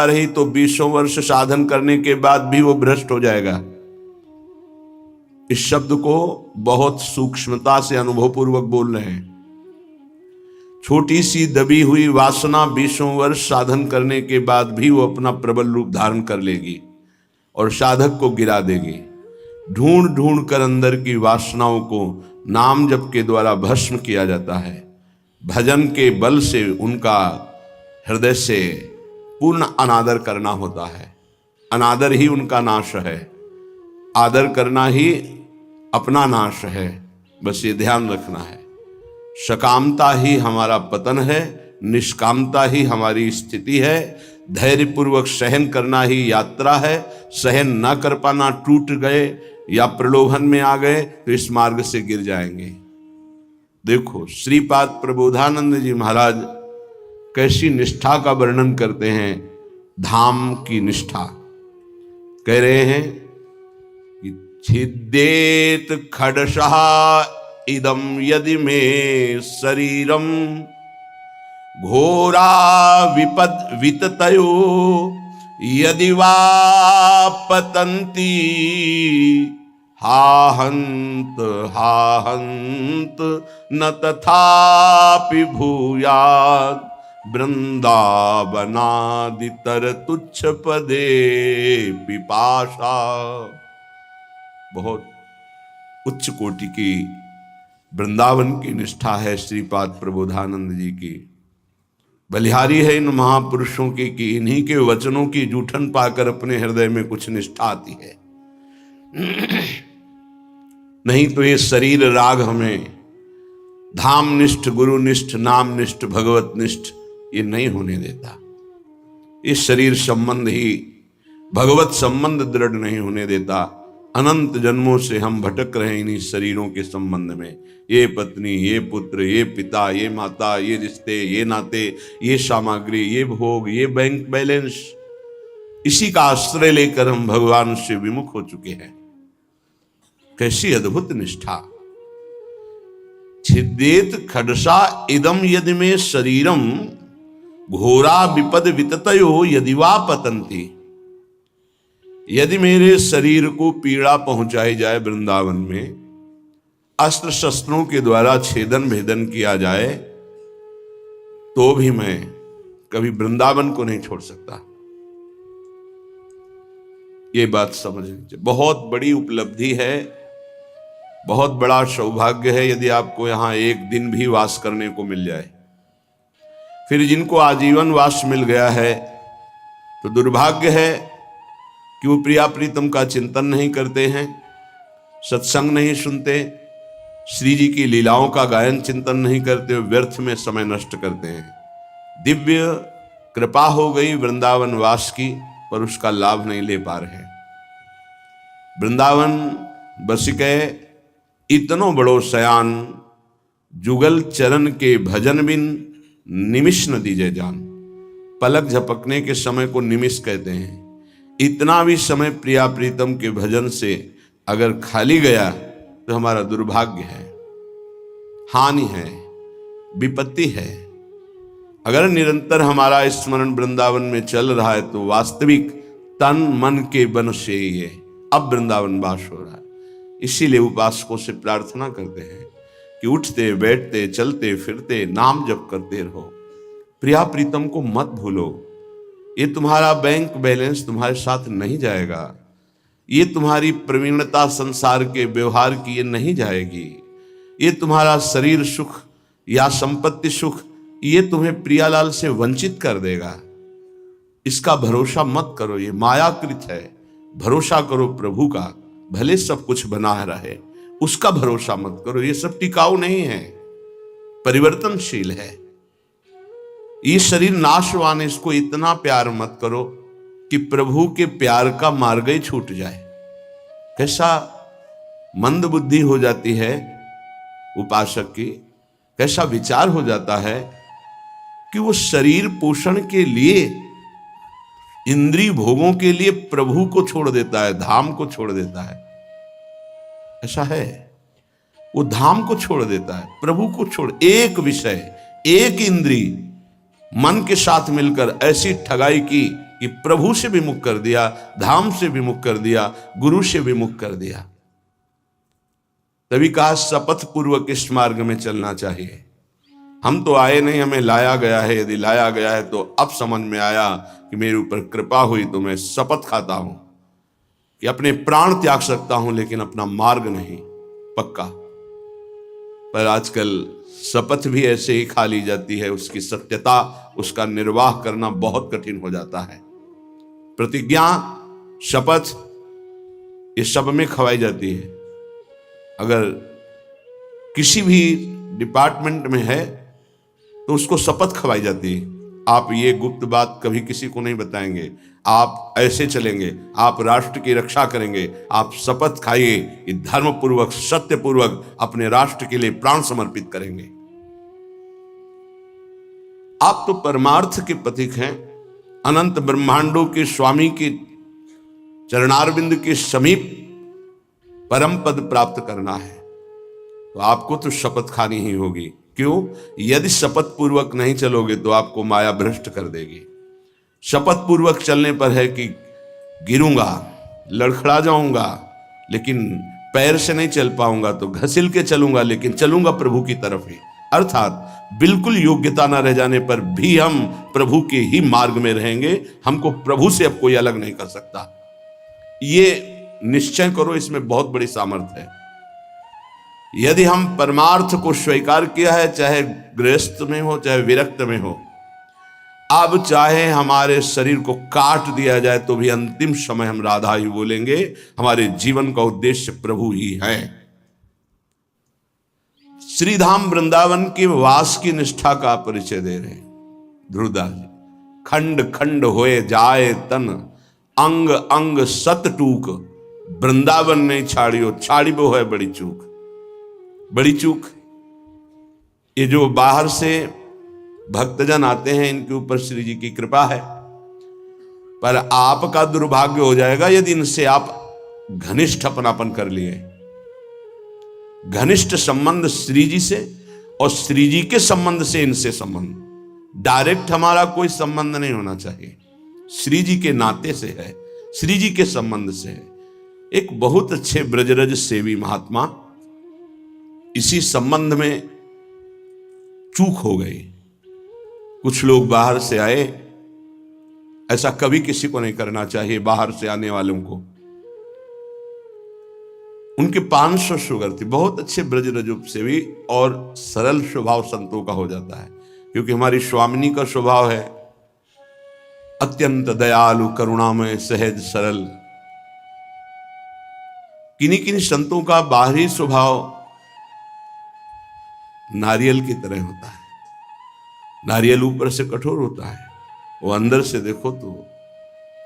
रही तो 20 वर्ष साधन करने के बाद भी वो भ्रष्ट हो जाएगा। इस शब्द को बहुत सूक्ष्मता से अनुभवपूर्वक बोल रहे हैं। छोटी सी दबी हुई वासना 20 वर्ष साधन करने के बाद भी वो अपना प्रबल रूप धारण कर लेगी और साधक को गिरा देगी। ढूंढ ढूंढ कर अंदर की वासनाओं को नाम जप के द्वारा भस्म किया जाता है। भजन के बल से उनका हृदय से पूर्ण अनादर करना होता है। अनादर ही उनका नाश है, आदर करना ही अपना नाश है। बस ये ध्यान रखना है। सकामता ही हमारा पतन है, निष्कामता ही हमारी स्थिति है। धैर्यपूर्वक सहन करना ही यात्रा है। सहन न कर पाना, टूट गए या प्रलोभन में आ गए तो इस मार्ग से गिर जाएंगे। देखो श्रीपाद प्रबोधानंद जी महाराज कैसी निष्ठा का वर्णन करते हैं। धाम की निष्ठा कह रहे हैं कि छिद्देत खडशः इदम यदि में शरीरम घोरा विततयो यदि वा पतन्ति हाहंत न तथापि भूयात् वृंदावनादितर तुच्छ पदे पिपाशा। बहुत उच्च कोटि की वृंदावन की निष्ठा है श्रीपाद प्रबोधानंद जी की। बलिहारी है इन महापुरुषों की कि इन्हीं के वचनों की जूठन पाकर अपने हृदय में कुछ निष्ठा आती है। नहीं तो ये शरीर राग हमें धामनिष्ठ, गुरुनिष्ठ, नामनिष्ठ, भगवतनिष्ठ ये नहीं होने देता। इस शरीर संबंध ही भगवत संबंध दृढ़ नहीं होने देता। अनंत जन्मों से हम भटक रहे हैं इन्हीं शरीरों के संबंध में। ये पत्नी, ये पुत्र, ये पिता, ये माता, ये रिश्ते, ये नाते, ये सामग्री, ये भोग, ये बैंक बैलेंस, इसी का आश्रय लेकर हम भगवान से विमुख हो चुके हैं। कैसी अद्भुत निष्ठा। छिद्देत खडसा इदम यदि में शरीरम घोरा विपद विततयो यदि वा पतंती। यदि मेरे शरीर को पीड़ा पहुंचाई जाए वृंदावन में, अस्त्र शस्त्रों के द्वारा छेदन भेदन किया जाए, तो भी मैं कभी वृंदावन को नहीं छोड़ सकता। ये बात समझ लीजिए। बहुत बड़ी उपलब्धि है, बहुत बड़ा सौभाग्य है यदि आपको यहां एक दिन भी वास करने को मिल जाए। फिर जिनको आजीवन वास मिल गया है तो दुर्भाग्य है कि वो प्रिया प्रीतम का चिंतन नहीं करते हैं, सत्संग नहीं सुनते, श्री जी की लीलाओं का गायन चिंतन नहीं करते, व्यर्थ में समय नष्ट करते हैं। दिव्य कृपा हो गई वृंदावन वास की, पर उसका लाभ नहीं ले पा रहे। वृंदावन बसिके इतनो बड़ो सयान, जुगल चरण के भजन बिन निमिष न दीजे जान। पलक झपकने के समय को निमिष कहते हैं। इतना भी समय प्रिया प्रीतम के भजन से अगर खाली गया तो हमारा दुर्भाग्य है, हानि है, विपत्ति है। अगर निरंतर हमारा स्मरण वृंदावन में चल रहा है तो वास्तविक तन मन के बन से ये अब वृंदावन वास हो रहा है। इसीलिए उपासकों से प्रार्थना करते हैं कि उठते बैठते चलते फिरते नाम जप करते रहो। प्रिया प्रीतम को मत भूलो। ये तुम्हारा बैंक बैलेंस तुम्हारे साथ नहीं जाएगा। ये तुम्हारी प्रवीणता संसार के व्यवहार की ये नहीं जाएगी। ये तुम्हारा शरीर सुख या संपत्ति सुख ये तुम्हें प्रियालाल से वंचित कर देगा। इसका भरोसा मत करो, ये मायाकृत है। भरोसा करो प्रभु का, भले सब कुछ बना रहे, उसका भरोसा मत करो। ये सब टिकाऊ नहीं है, परिवर्तनशील है। ये शरीर नाशवान है, इसको इतना प्यार मत करो कि प्रभु के प्यार का मार्ग ही छूट जाए। कैसा मंद बुद्धि हो जाती है उपासक की, कैसा विचार हो जाता है कि वो शरीर पोषण के लिए, इंद्रिय भोगों के लिए प्रभु को छोड़ देता है, धाम को छोड़ देता है। ऐसा है, वो धाम को छोड़ देता है, प्रभु को छोड़। एक विषय, एक इंद्रिय मन के साथ मिलकर ऐसी ठगाई की कि प्रभु से विमुख कर दिया, धाम से विमुख कर दिया, गुरु से विमुख कर दिया। तभी कहा शपथ पूर्वक इस मार्ग में चलना चाहिए। हम तो आए नहीं, हमें लाया गया है। यदि लाया गया है तो अब समझ में आया कि मेरे ऊपर कृपा हुई तो मैं शपथ खाता हूं कि अपने प्राण त्याग सकता हूं, लेकिन अपना मार्ग नहीं, पक्का। पर आजकल शपथ भी ऐसे ही खा ली जाती है, उसकी सत्यता, उसका निर्वाह करना बहुत कठिन हो जाता है। प्रतिज्ञा, शपथ, ये सब में खवाई जाती है। अगर किसी भी डिपार्टमेंट में है तो उसको शपथ खवाई जाती है, आप ये गुप्त बात कभी किसी को नहीं बताएंगे, आप ऐसे चलेंगे, आप राष्ट्र की रक्षा करेंगे, आप शपथ खाइए कि धर्म पूर्वक, सत्य पूर्वक अपने राष्ट्र के लिए प्राण समर्पित करेंगे। आप तो परमार्थ के प्रतीक हैं, अनंत ब्रह्मांडों के स्वामी के चरणारविंद के समीप परम पद प्राप्त करना है, तो आपको तो शपथ खानी ही होगी। क्यों? यदि शपथ पूर्वक नहीं चलोगे तो आपको माया भ्रष्ट कर देगी। शपथ पूर्वक चलने पर है कि गिरूंगा, लड़खड़ा जाऊंगा, लेकिन पैर से नहीं चल पाऊंगा, तो घसील के चलूंगा, लेकिन चलूंगा प्रभु की तरफ ही। अर्थात बिल्कुल योग्यता न रह जाने पर भी हम प्रभु के ही मार्ग में रहेंगे। हमको प्रभु से अब कोई अलग नहीं कर सकता। ये निश्चय करो, इसमें बहुत बड़ी सामर्थ्य है। यदि हम परमार्थ को स्वीकार किया है, चाहे गृहस्थ में हो, चाहे विरक्त में हो, अब चाहे हमारे शरीर को काट दिया जाए तो भी अंतिम समय हम राधा ही बोलेंगे। हमारे जीवन का उद्देश्य प्रभु ही है। श्रीधाम वृंदावन के वास की निष्ठा का परिचय दे रहे हैं ध्रुवदास जी। खंड खंड होए जाए तन, अंग अंग सत टूक, वृंदावन नहीं छाड़ियो, छाड़ी वो है बड़ी चूक। बड़ी चूक, ये जो बाहर से भक्तजन आते हैं, इनके ऊपर श्री जी की कृपा है, पर आपका दुर्भाग्य हो जाएगा यदि इनसे आप घनिष्ठ अपनापन कर लिए। घनिष्ठ संबंध श्री जी से और श्री जी के संबंध से इनसे संबंध, डायरेक्ट हमारा कोई संबंध नहीं होना चाहिए, श्री जी के नाते से है, श्री जी के संबंध से है। एक बहुत अच्छे ब्रजरज सेवी महात्मा, इसी संबंध में चूक हो गई। कुछ लोग बाहर से आए, ऐसा कभी किसी को नहीं करना चाहिए। बाहर से आने वालों को, उनके 500 शुगर थी, बहुत अच्छे ब्रजरज सेवी और सरल स्वभाव संतों का हो जाता है, क्योंकि हमारी स्वामिनी का स्वभाव है अत्यंत दयालु, करुणामय, सहज, सरल। किन्हीं किन्हीं संतों का बाहरी स्वभाव नारियल की तरह होता है। नारियल ऊपर से कठोर होता है, वो अंदर से देखो तो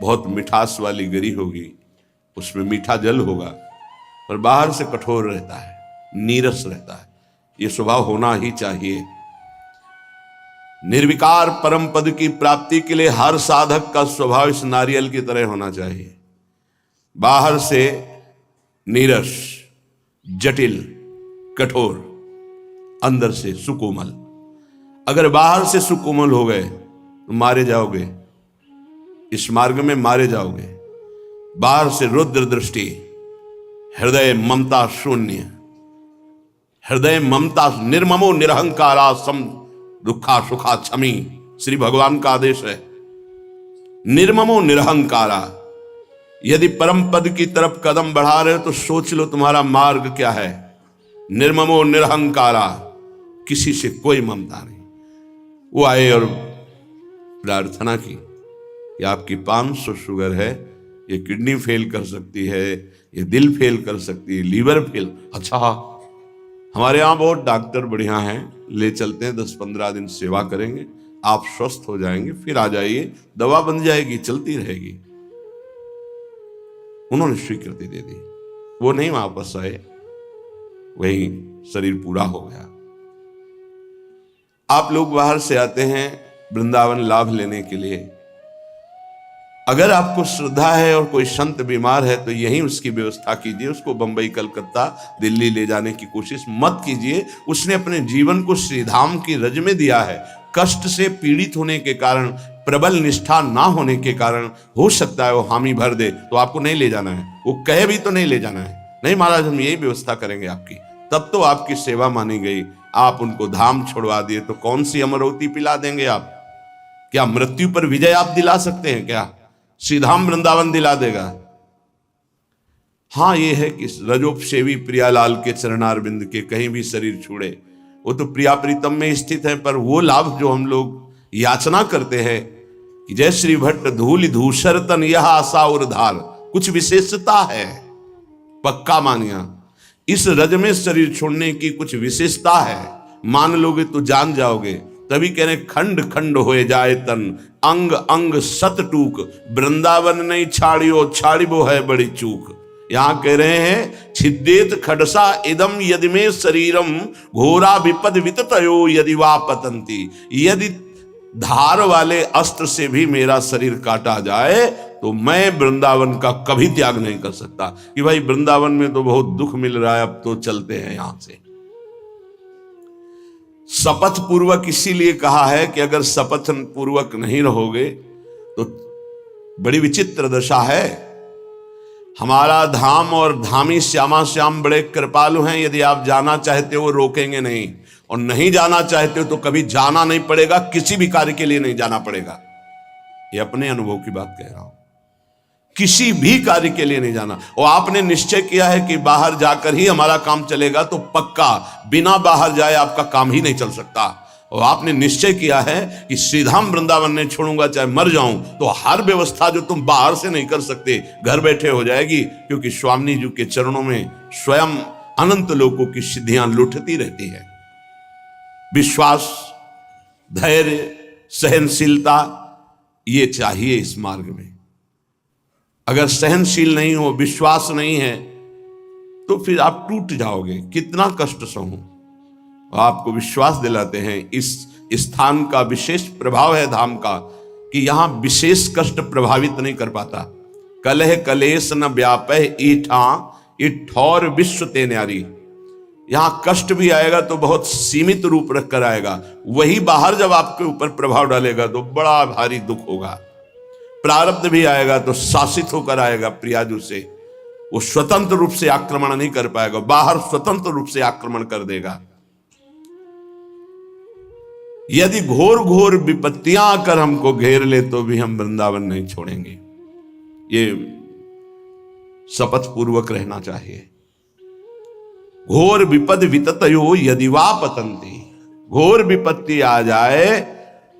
बहुत मिठास वाली गरी होगी, उसमें मीठा जल होगा, पर बाहर से कठोर रहता है, नीरस रहता है। ये स्वभाव होना ही चाहिए। निर्विकार परम पद की प्राप्ति के लिए हर साधक का स्वभाव इस नारियल की तरह होना चाहिए। बाहर से नीरस, जटिल, कठोर, अंदर से सुकोमल। अगर बाहर से सुकोमल हो गए तो मारे जाओगे, इस मार्ग में मारे जाओगे। बाहर से रुद्र दृष्टि, हृदय ममता शून्य, हृदय ममता, निर्ममो निरहंकारा सम दुखा सुखा क्षमी, श्री भगवान का आदेश है। निर्ममो निरहंकारा। यदि परम पद की तरफ कदम बढ़ा रहे हो तो सोच लो तुम्हारा मार्ग क्या है। निर्ममो निरहंकारा, किसी से कोई ममता नहीं। वो आए और प्रार्थना की कि आपकी 500 शुगर है, ये किडनी फेल कर सकती है, ये दिल फेल कर सकती है, लीवर फेल। अच्छा, हमारे यहाँ बहुत डॉक्टर बढ़िया हैं, ले चलते हैं, 10-15 दिन सेवा करेंगे, आप स्वस्थ हो जाएंगे, फिर आ जाइए, दवा बन जाएगी, चलती रहेगी। उन्होंने स्वीकृति दे दी, वो नहीं वापस आए, वही शरीर पूरा हो गया। आप लोग बाहर से आते हैं वृंदावन लाभ लेने के लिए। अगर आपको श्रद्धा है और कोई संत बीमार है तो यहीं उसकी व्यवस्था कीजिए, उसको बंबई, कलकत्ता, दिल्ली ले जाने की कोशिश मत कीजिए। उसने अपने जीवन को श्रीधाम की रज में दिया है। कष्ट से पीड़ित होने के कारण प्रबल निष्ठा ना होने के कारण हो सकता है वो हामी भर दे, तो आपको नहीं ले जाना है। वो कहे भी तो नहीं ले जाना है, नहीं महाराज हम यही व्यवस्था करेंगे आपकी, तब तो आपकी सेवा मानी गई। आप उनको धाम छोड़वा दिए तो कौन सी अमरवती पिला देंगे आप? क्या मृत्यु पर विजय आप दिला सकते हैं? क्या श्रीधाम वृंदावन दिला देगा? हाँ, ये है कि रजोपसेवी प्रियालाल के चरणारविंद के कहीं भी शरीर छूड़े, वो तो प्रिया प्रीतम में स्थित है, पर वो लाभ जो हम लोग याचना करते हैं कि जय श्री भट्ट धूल धूसर तन यह आशा और धार, कुछ विशेषता है, पक्का मानिया। इस रज में शरीर छोड़ने की कुछ विशेषता है, मान लोगे तो जान जाओगे। तभी कह रहे खंड खंड होए जाए तन, अंग अंग सत टूक, वृंदावन नहीं छाड़ियो छाड़िबो है बड़ी चूक। यहां कह रहे हैं छिद्देत खडसा इदम यदि में शरीरम घोरा विपद विततयो यदि वा पतंती। यदि धार वाले अस्त्र से भी मेरा शरीर काटा जाए तो मैं वृंदावन का कभी त्याग नहीं कर सकता कि भाई वृंदावन में तो बहुत दुख मिल रहा है, अब तो चलते हैं यहां से। शपथ पूर्वक इसीलिए कहा है कि अगर शपथ पूर्वक नहीं रहोगे तो बड़ी विचित्र दशा है। हमारा धाम और धामी श्यामा श्याम बड़े कृपालु हैं, यदि आप जाना चाहते हो रोकेंगे नहीं, और नहीं जाना चाहते हो तो कभी जाना नहीं पड़ेगा, किसी भी कार्य के लिए नहीं जाना पड़ेगा। ये अपने अनुभव की बात कह रहा हूं, किसी भी कार्य के लिए नहीं जाना। और आपने निश्चय किया है कि बाहर जाकर ही हमारा काम चलेगा, तो पक्का बिना बाहर जाए आपका काम ही नहीं चल सकता। और आपने निश्चय किया है कि श्रीधाम वृंदावन नहीं छोड़ूंगा चाहे मर जाऊं, तो हर व्यवस्था जो तुम बाहर से नहीं कर सकते घर बैठे हो जाएगी, क्योंकि स्वामी जी के चरणों में स्वयं अनंत लोकों की सिद्धियां लुटती रहती है। विश्वास, धैर्य, सहनशीलता ये चाहिए इस मार्ग में। अगर सहनशील नहीं हो, विश्वास नहीं है, तो फिर आप टूट जाओगे। कितना कष्ट सहूं। आपको विश्वास दिलाते हैं इस स्थान का विशेष प्रभाव है धाम का, कि यहां विशेष कष्ट प्रभावित नहीं कर पाता। कलह कलेश न व्यापह ईठा इठौर विश्व ते न्यारी। यहां कष्ट भी आएगा तो बहुत सीमित रूप रख कर आएगा, वही बाहर जब आपके ऊपर प्रभाव डालेगा तो बड़ा भारी दुख होगा। प्रारब्ध भी आएगा तो शासित होकर आएगा प्रियाजू से, वो स्वतंत्र रूप से आक्रमण नहीं कर पाएगा, बाहर स्वतंत्र रूप से आक्रमण कर देगा। यदि घोर घोर विपत्तियां आकर हमको घेर ले तो भी हम वृंदावन नहीं छोड़ेंगे। ये शपथ पूर्वक रहना चाहिए। घोर विपद विततयो यदि वा पतंती, घोर विपत्ति आ जाए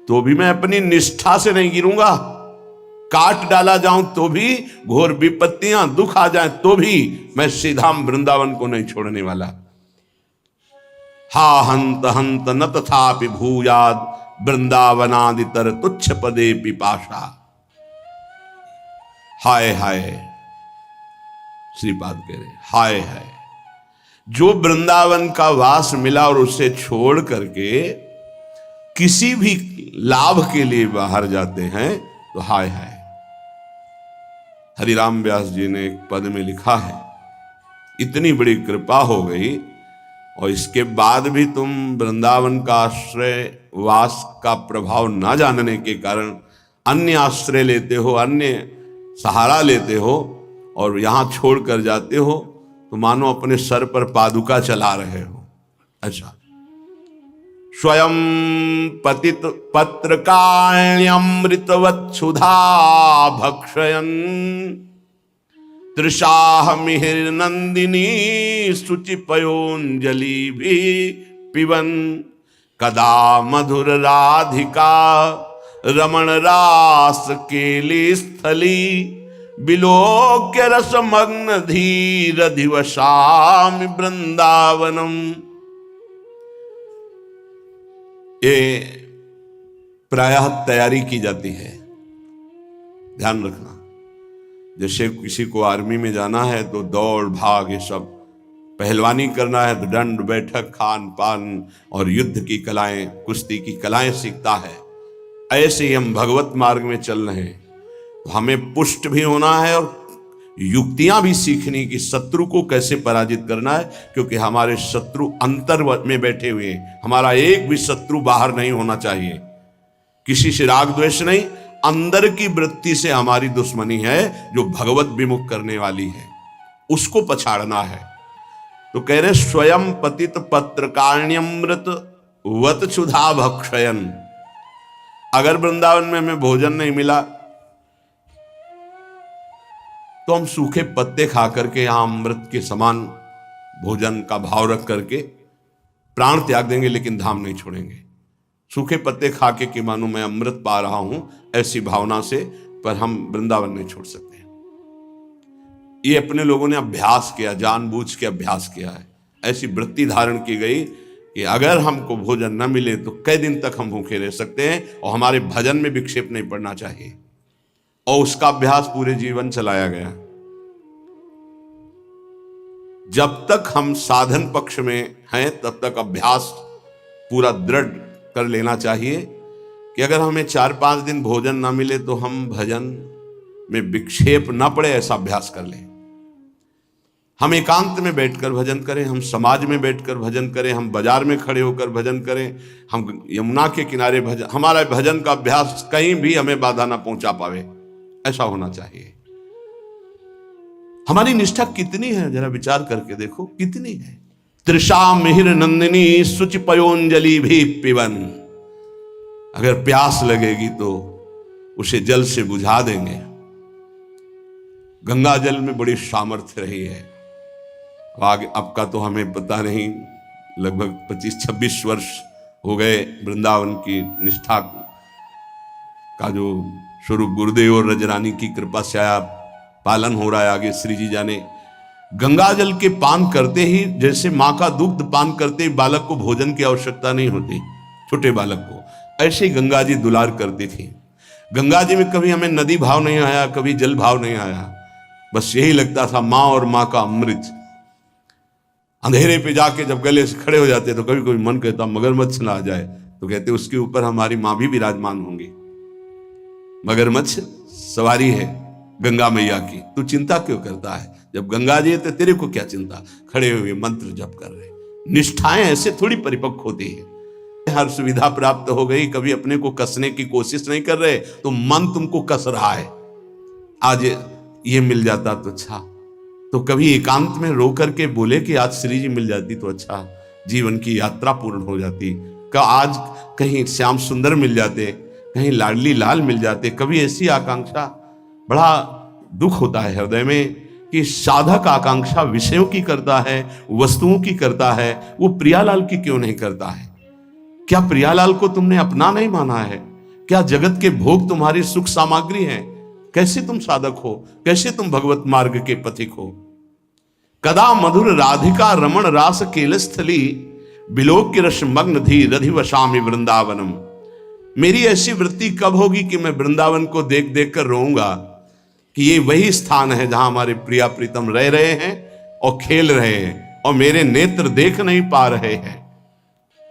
तो भी मैं अपनी निष्ठा से नहीं गिरूंगा। काट डाला जाऊं तो भी, घोर विपत्तियां दुख आ जाए तो भी मैं श्रीधाम वृंदावन को नहीं छोड़ने वाला। हा हंत हंत न तथापि भूयाद वृंदावनादितर तुच्छ पदे पिपाशा। हाय हाय, श्रीपाद कह रहे हाय हाय, जो वृंदावन का वास मिला और उसे छोड़ करके किसी भी लाभ के लिए बाहर जाते हैं तो हाय हाय। हरिराम व्यास जी ने एक पद में लिखा है, इतनी बड़ी कृपा हो गई और इसके बाद भी तुम वृंदावन का आश्रय वास का प्रभाव ना जानने के कारण अन्य आश्रय लेते हो, अन्य सहारा लेते हो और यहां छोड़कर जाते हो, तो मानो अपने सर पर पादुका चला रहे हो। अच्छा, स्वयं पतित पत्रकाण्यमृतवत्सुधा भक्षयन् तृषाह मिहिर नंदिनी शुचिपयोंजलि भी पिबन कदा मधुर राधिका रमण रास केली स्थली बिलोक्य रसमग्न धीर दिवसामि वृंदावनम। ये प्रायः तैयारी की जाती है, ध्यान रखना। जैसे किसी को आर्मी में जाना है तो दौड़ भाग ये सब, पहलवानी करना है तो दंड बैठक खान पान और युद्ध की कलाएं, कुश्ती की कलाएं सीखता है। ऐसे ही हम भगवत मार्ग में चल रहे हैं तो हमें पुष्ट भी होना है और युक्तियां भी सीखनी कि शत्रु को कैसे पराजित करना है, क्योंकि हमारे शत्रु अंतर में बैठे हुए हैं। हमारा एक भी शत्रु बाहर नहीं होना चाहिए। किसी से राग द्वेष नहीं, अंदर की वृत्ति से हमारी दुश्मनी है जो भगवत विमुख करने वाली है, उसको पछाड़ना है। तो कह रहे स्वयं पतित पत्रकाण्यमृत वत क्षुधा भक्षयन। अगर वृंदावन में हमें भोजन नहीं मिला तो हम सूखे पत्ते खा करके यहां अमृत के समान भोजन का भाव रख करके प्राण त्याग देंगे, लेकिन धाम नहीं छोड़ेंगे। सूखे पत्ते खा के कि मानो मैं अमृत पा रहा हूं, ऐसी भावना से, पर हम वृंदावन नहीं छोड़ सकते। ये अपने लोगों ने अभ्यास किया, जानबूझ के अभ्यास किया है। ऐसी वृत्ति धारण की गई कि अगर हमको भोजन न मिले तो कई दिन तक हम भूखे रह सकते हैं, और हमारे भजन में विक्षेप नहीं पड़ना चाहिए, और उसका अभ्यास पूरे जीवन चलाया गया। जब तक हम साधन पक्ष में हैं तब तक अभ्यास पूरा दृढ़ कर लेना चाहिए कि अगर हमें 4-5 दिन भोजन ना मिले तो हम भजन में विक्षेप ना पड़े, ऐसा अभ्यास कर लें। हम एकांत में बैठकर भजन करें, हम समाज में बैठकर भजन करें, हम बाजार में खड़े होकर भजन करें, हम यमुना के किनारे भजन, हमारा भजन का अभ्यास कहीं भी हमें बाधा ना पहुंचा पावे, ऐसा होना चाहिए। हमारी निष्ठा कितनी है, जरा विचार करके देखो कितनी है। तृषा मिहिर नंदिनी सुचि पयोंजलि भी पिबन। अगर प्यास लगेगी तो उसे जल से बुझा देंगे। गंगा जल में बड़ी सामर्थ्य रही है। आगे अब का तो हमें पता नहीं, लगभग 25-26 वर्ष हो गए वृंदावन की निष्ठा का जो स्वरूप गुरुदेव और रजरानी की कृपा से आया पालन हो रहा है। आगे श्री जी जाने। गंगा जल के पान करते ही, जैसे माँ का दुग्ध पान करते ही बालक को भोजन की आवश्यकता नहीं होती, छोटे बालक को, ऐसे ही गंगा जी दुलार करती थी। गंगा जी में कभी हमें नदी भाव नहीं आया, कभी जल भाव नहीं आया, बस यही लगता था माँ और माँ का अमृत। अंधेरे पे जाके जब गले से खड़े हो जाते तो कभी कभी मन कहता मगरमच्छ ना आ जाए, तो कहते उसके ऊपर हमारी माँ भी विराजमान होंगी। मगरमच्छ सवारी है गंगा मैया की, तू चिंता क्यों करता है? जब गंगा जी है तो तेरे को क्या चिंता? खड़े हुए मंत्र जप कर रहे। निष्ठाएं ऐसे थोड़ी परिपक्व होती है। हर सुविधा प्राप्त हो गई, कभी अपने को कसने की कोशिश नहीं कर रहे तो मन तुमको कस रहा है। आज ये मिल जाता तो अच्छा, तो कभी एकांत में रो करके बोले कि आज श्री जी मिल जाती तो अच्छा, जीवन की यात्रा पूर्ण हो जाती। आज कहीं श्याम सुंदर मिल जाते, कहीं लाडली लाल मिल जाते। कभी ऐसी आकांक्षा, बड़ा दुख होता है हृदय में कि साधक आकांक्षा विषयों की करता है, वस्तुओं की करता है, वो प्रियालाल की क्यों नहीं करता है? क्या प्रियालाल को तुमने अपना नहीं माना है? क्या जगत के भोग तुम्हारी सुख सामग्री है? कैसे तुम साधक हो? कैसे तुम भगवत मार्ग के पथिक हो? कदा मधुर राधिका रमण रास केलस्थली बिलोक रस मग्न धी रधि वशामि वृंदावनम। मेरी ऐसी वृत्ति कब होगी कि मैं वृंदावन को देख देख कर रोऊंगा कि ये वही स्थान है जहां हमारे प्रिया प्रीतम रह रहे हैं और खेल रहे हैं, और मेरे नेत्र देख नहीं पा रहे हैं।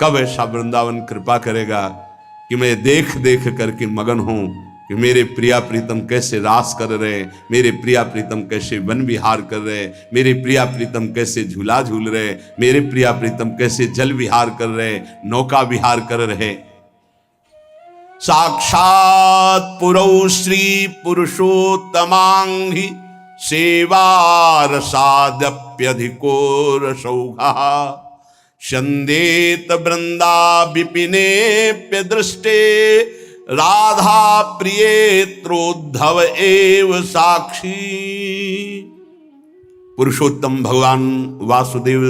कब ऐसा वृंदावन कृपा करेगा कि मैं देख देख करके मगन हूं कि मेरे प्रिया प्रीतम कैसे रास कर रहे, मेरे प्रिया प्रीतम कैसे वन विहार कर रहे, मेरे प्रिया प्रीतम कैसे झूला झूल रहे, मेरे प्रिया प्रीतम कैसे जल विहार कर रहे, नौका विहार कर रहे। साक्षात पुरौ श्री पुरुषोत्तमांघि सेवा रसादप्यधिको रसौघः शंदेत वृंदा विपिनेप्य दृष्टे राधा प्रियेत्रोद्धव एव साक्षी। पुरुषोत्तम भगवान वासुदेव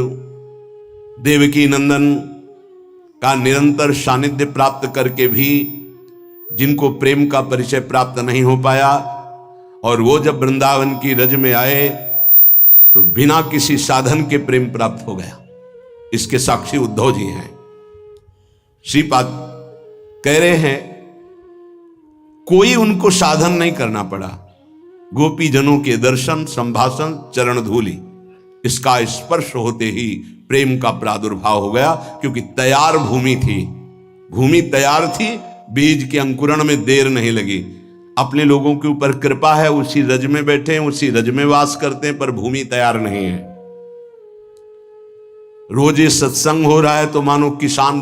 देवकी नंदन का निरंतर सानिध्य प्राप्त करके भी जिनको प्रेम का परिचय प्राप्त नहीं हो पाया, और वो जब वृंदावन की रज में आए तो बिना किसी साधन के प्रेम प्राप्त हो गया। इसके साक्षी उद्धव जी हैं। श्रीपाद कह रहे हैं कोई उनको साधन नहीं करना पड़ा, गोपी जनों के दर्शन, संभाषण, चरण धूलि, इसका स्पर्श होते ही प्रेम का प्रादुर्भाव हो गया। क्योंकि तैयार भूमि थी, भूमि तैयार थी, बीज के अंकुरण में देर नहीं लगी। अपने लोगों के ऊपर कृपा है, उसी रज में बैठे हैं, उसी रज में वास करते हैं, पर भूमि तैयार नहीं है। रोज ये सत्संग हो रहा है तो मानो किसान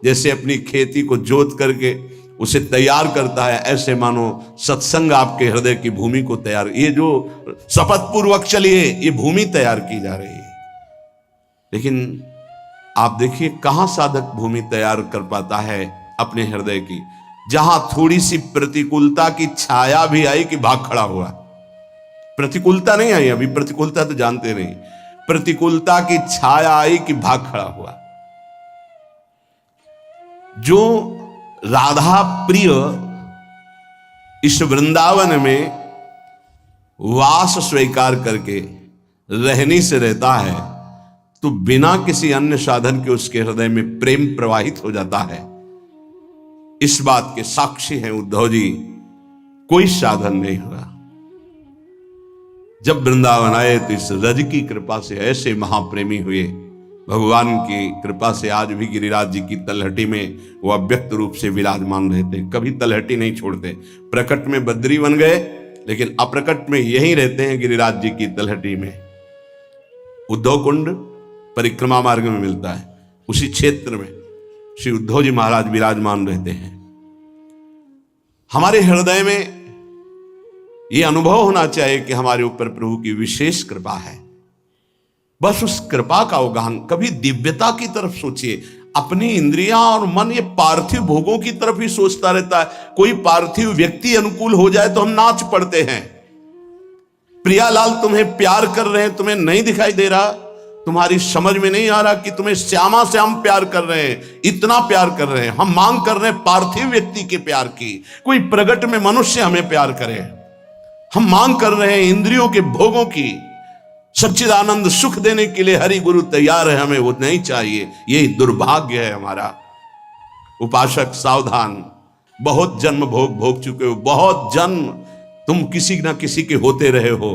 जैसे अपनी खेती को जोत करके उसे तैयार करता है, ऐसे मानो सत्संग आपके हृदय की भूमि को तैयार, ये जो शपथ पूर्वक चलिए, ये भूमि तैयार की जा रही है। लेकिन आप देखिए कहां साधक भूमि तैयार कर पाता है अपने हृदय की, जहां थोड़ी सी प्रतिकूलता की छाया भी आई कि भाग खड़ा हुआ। प्रतिकूलता नहीं आई, अभी प्रतिकूलता तो जानते नहीं, प्रतिकूलता की छाया आई कि भाग खड़ा हुआ। जो राधा प्रिय इस वृंदावन में वास स्वीकार करके रहने से रहता है, तो बिना किसी अन्य साधन के उसके हृदय में प्रेम प्रवाहित हो जाता है। इस बात के साक्षी हैं उद्धव जी, कोई साधन नहीं हुआ। जब वृंदावन आए तो इस रज की कृपा से ऐसे महाप्रेमी हुए, भगवान की कृपा से आज भी गिरिराज जी की तलहटी में वो अव्यक्त रूप से विराजमान रहते, कभी तलहटी नहीं छोड़ते। प्रकट में बद्री बन गए, लेकिन अप्रकट में यहीं रहते हैं गिरिराज जी की तलहटी में। उद्धव कुंड परिक्रमा मार्ग में मिलता है, उसी क्षेत्र में श्री उद्धव जी महाराज विराजमान रहते हैं। हमारे हृदय में यह अनुभव होना चाहिए कि हमारे ऊपर प्रभु की विशेष कृपा है। बस उस कृपा का अवगाहन, कभी दिव्यता की तरफ सोचिए। अपनी इंद्रियां और मन ये पार्थिव भोगों की तरफ ही सोचता रहता है। कोई पार्थिव व्यक्ति अनुकूल हो जाए तो हम नाच पड़ते हैं। प्रियालाल तुम्हें प्यार कर रहे हैं, तुम्हें नहीं दिखाई दे रहा, तुम्हारी समझ में नहीं आ रहा कि तुम्हें श्यामा से हम प्यार कर रहे हैं, इतना प्यार कर रहे हैं। हम मांग कर रहे हैं पार्थिव व्यक्ति के प्यार की, कोई प्रगट में मनुष्य हमें प्यार करे। हम मांग कर रहे हैं इंद्रियों के भोगों की, सच्चिदानंद सुख देने के लिए हरि गुरु तैयार है, हमें वो नहीं चाहिए। यही दुर्भाग्य है हमारा। उपासक सावधान, बहुत जन्म भोग चुके हो, बहुत जन्म तुम किसी ना किसी के होते रहे हो।